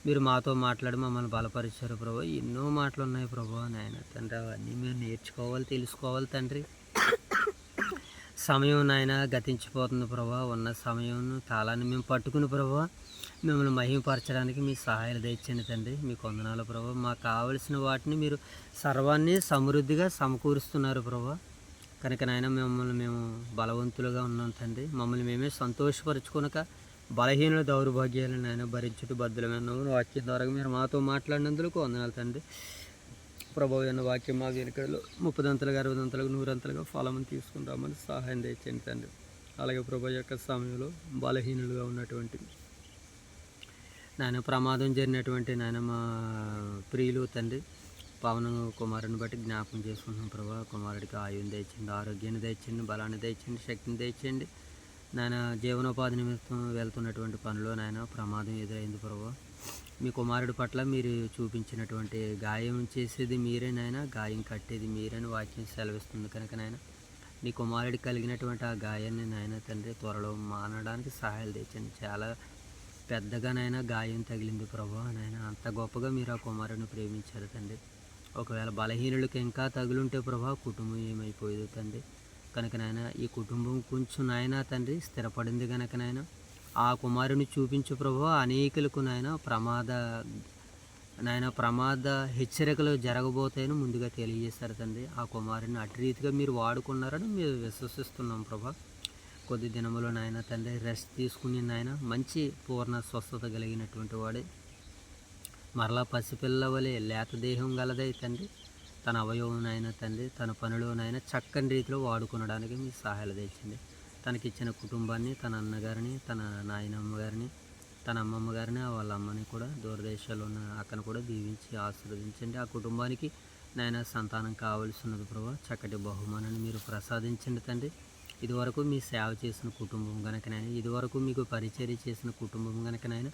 మీరు మాతో మాట్లాడి మమ్మల్ని బలపరిచారు ప్రభు. ఎన్నో మాటలు ఉన్నాయి ప్రభు నాయన తండ్రి, అవన్నీ మేము నేర్చుకోవాలి, తెలుసుకోవాలి తండ్రి. సమయం నాయన గతించిపోతుంది ప్రభా. ఉన్న సమయం కాలాన్ని మేము పట్టుకుని ప్రభా మిమ్మల్ని మహిమపరచడానికి మీ సహాయాలు దయచండి తండ్రి. మీకు వందనాలు ప్రభా. మాకు కావలసిన వాటిని మీరు సర్వాన్ని సమృద్ధిగా సమకూరుస్తున్నారు ప్రభా. కనుక నాయన మిమ్మల్ని మేము బలవంతులుగా ఉన్నాం తండ్రి. మమ్మల్ని మేమే సంతోషపరచుకొనక బలహీనుల దౌర్భాగ్యాలను నాయన భరించుటూ బద్దులమైన వాక్యం ద్వారా మీరు మాతో మాట్లాడినందుకు వందనాలు తండ్రి. ప్రభు అన్న వాక్యం మా వెనుకలో 30 అంతలుగా 60 అంతలుగా 100 అంతలుగా ఫలము తీసుకుని రామని సహాయం తెచ్చండి తండ్రి. అలాగే ప్రభు యొక్క సమయంలో బలహీనులుగా ఉన్నటువంటి నాయన ప్రమాదం జరిగినటువంటి నాయన మా ప్రియులు తండ్రి పవన్ కుమారుని బట్టి జ్ఞాపకం చేసుకుంటున్నాం ప్రభా. కుమారుడికి ఆయువుని తెచ్చండి, ఆరోగ్యాన్ని తెచ్చండి, బలాన్ని తెచ్చండి, శక్తిని తెచ్చండి. నాయన జీవనోపాధి నిమిత్తం వెళ్తున్నటువంటి పనిలో నాయన ప్రమాదం ఎదురైంది ప్రభా. మీ కుమారుడి పట్ల మీరు చూపించినటువంటి గాయం చేసేది మీరే నాయన, గాయం కట్టేది మీరని వాక్యం సెలవిస్తుంది. కనుక నాయన మీ కుమారుడికి కలిగినటువంటి ఆ గాయాన్ని నాయన తండ్రి త్వరలో మానడానికి సహాయాలు తెచ్చండి. చాలా పెద్దగా నాయన గాయం తగిలింది ప్రభా. నాయన అంత గొప్పగా మీరు ఆ కుమారుడిని ప్రేమించారు తండ్రి. ఒకవేళ బలహీనులకు ఇంకా తగులుంటే ప్రభా కుటుంబం ఏమైపోయేది తండ్రి. కనుక నాయన ఈ కుటుంబం కొంచెం నాయన తండ్రి స్థిరపడింది కనుక నాయన ఆ కుమారుని చూపించు ప్రభు. అనేకులకు ప్రమాద హెచ్చరికలు జరగబోతాయని ముందుగా తెలియజేశారు తండ్రి. ఆ కుమారుని అటు రీతిగా మీరు వాడుకున్నారని మేము విశ్వసిస్తున్నాం ప్రభా. కొద్ది దినములో నాయన తండ్రి రెస్ట్ తీసుకుని నాయన మంచి పూర్ణ స్వస్థత కలిగినటువంటి వాడే మరలా పసిపిల్ల వలె లేత దేహం గలదై తండ్రి తన అవయవం నాయన తండ్రి తన పనిలోనైనా చక్కని రీతిలో వాడుకొనడానికి మీ సహాయాలు తెచ్చండి. తనకిచ్చిన కుటుంబాన్ని, తన అన్నగారిని, తన నాయనమ్మ గారిని, తన అమ్మమ్మ గారిని, వాళ్ళ అమ్మని కూడా దూరదేశాల్లో ఉన్న అక్కను కూడా దీవించి ఆశీర్వదించండి. ఆ కుటుంబానికి నాయన సంతానం కావలసినది ప్రభు. చక్కటి బహుమానాన్ని మీరు ప్రసాదించండి తండ్రి. ఇదివరకు మీ సేవ చేసిన కుటుంబం కనుకనైనా, ఇదివరకు మీకు పరిచర్య చేసిన కుటుంబం కనుకనైనా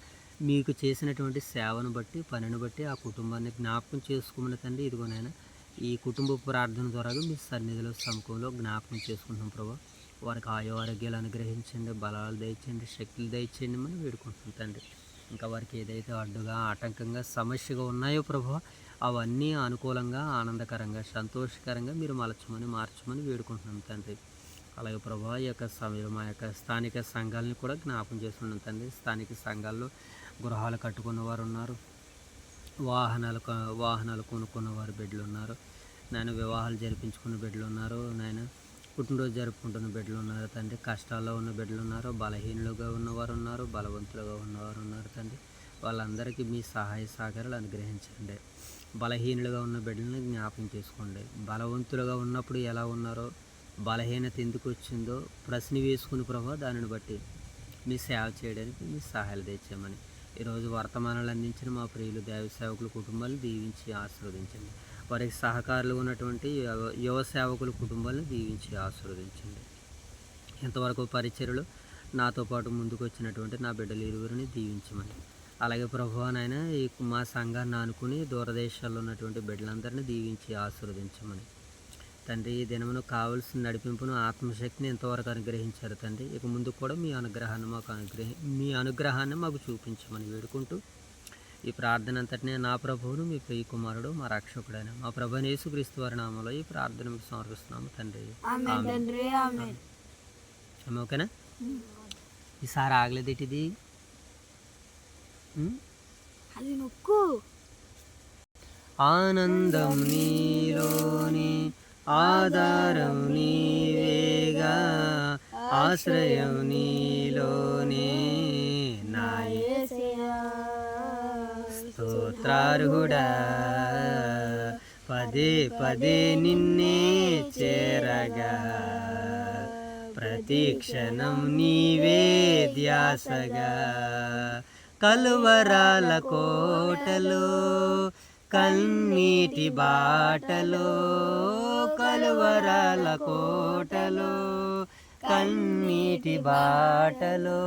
మీకు చేసినటువంటి సేవను బట్టి, పనిని బట్టి ఆ కుటుంబాన్ని జ్ఞాపకం చేసుకోమని తండ్రి. ఇదిగోనైనా ఈ కుటుంబ ప్రార్థన ద్వారా మీ సన్నిధిలో సముఖంలో జ్ఞాపకం చేసుకుంటున్నాం ప్రభు. వారికి ఆరోగ్యాలు అనుగ్రహించండి, బలాలు దయచండి, శక్తులు దయచేయండి అని వేడుకుంటున్నాం తండ్రి. ఇంకా వారికి ఏదైతే అడ్డుగా ఆటంకంగా సమస్యగా ఉన్నాయో ప్రభు అవన్నీ అనుకూలంగా, ఆనందకరంగా, సంతోషకరంగా మీరు మలచమని మార్చమని వేడుకుంటున్నాం తండ్రి. అలాగే ప్రభు ఈ యొక్క సమయంలో మా యొక్క స్థానిక సంఘాలని కూడా జ్ఞాపకం చేసుకున్నాం తండ్రి. స్థానిక సంఘాల్లో గృహాలు కట్టుకున్న వారు ఉన్నారు, వాహనాలు కొనుక్కున్న వారు బిడ్డలు ఉన్నారు నాయన, వివాహాలు జరిపించుకున్న బిడ్డలు ఉన్నారు నాయన, పుట్టినరోజు జరుపుకుంటున్న బిడ్డలు ఉన్నారు తండ్రి. కష్టాల్లో ఉన్న బిడ్డలు ఉన్నారు, బలహీనులుగా ఉన్నవారు ఉన్నారు, బలవంతులుగా ఉన్నవారు ఉన్నారు తండ్రి. వాళ్ళందరికీ మీ సహాయ సహకారాలు అనుగ్రహించండి. బలహీనులుగా ఉన్న బిడ్డలని జ్ఞాపకం చేసుకోండి. బలవంతులుగా ఉన్నప్పుడు ఎలా ఉన్నారో, బలహీనత ఎందుకు వచ్చిందో ప్రశ్న వేసుకుని ప్రభావ దానిని బట్టి మీ సేవ చేయడానికి మీ సహాయాలు తెచ్చామని ఈరోజు వర్తమానాలు అందించిన మా ప్రియులు దైవ సేవకుల కుటుంబాలను దీవించి ఆశీర్వదించండి. వారికి సహకారులు ఉన్నటువంటి యువ సేవకుల కుటుంబాలను దీవించి ఆశీర్వదించండి. ఇంతవరకు పరిచర్యలు నాతో పాటు ముందుకు వచ్చినటువంటి నా బిడ్డలు ఇరువురిని దీవించమని, అలాగే ప్రభువానైనా ఈ మా సంఘాన్ని ఆనుకుని దూరదేశాల్లో ఉన్నటువంటి బిడ్డలందరినీ దీవించి ఆశీర్వదించమని తండ్రి. ఈ దినమును కావలసిన నడిపింపును, ఆత్మశక్తిని ఎంతవరకు అనుగ్రహించారు తండ్రి. ఇక ముందు కూడా మీ అనుగ్రహాన్ని మాకు చూపించమని వేడుకుంటూ ఈ ప్రార్థన అంతటినే నా ప్రభువును, మీ ప్రియ కుమారుడు, మా రక్షకుడైన మా ప్రభువైన యేసుక్రీస్తు వారి నామములో ఈ ప్రార్థన మీకు సమర్పిస్తున్నాము తండ్రి. ఓకేనా? ఈసారి ఆగలేదేటిది అది నొక్కు ఆనందం నీలోని ఆధారం నీవేగా, ఆశ్రయం నీలోనే నా యేసయ్యా. స్తోత్రార్హుడా, పదే పదే నిన్నే చేరగా, ప్రతి క్షణం నీవే ధ్యాసగా. కలువరాల కోటలో కన్నీటి బాటలో, కలువరాల కోటలో కన్నీటి బాటలో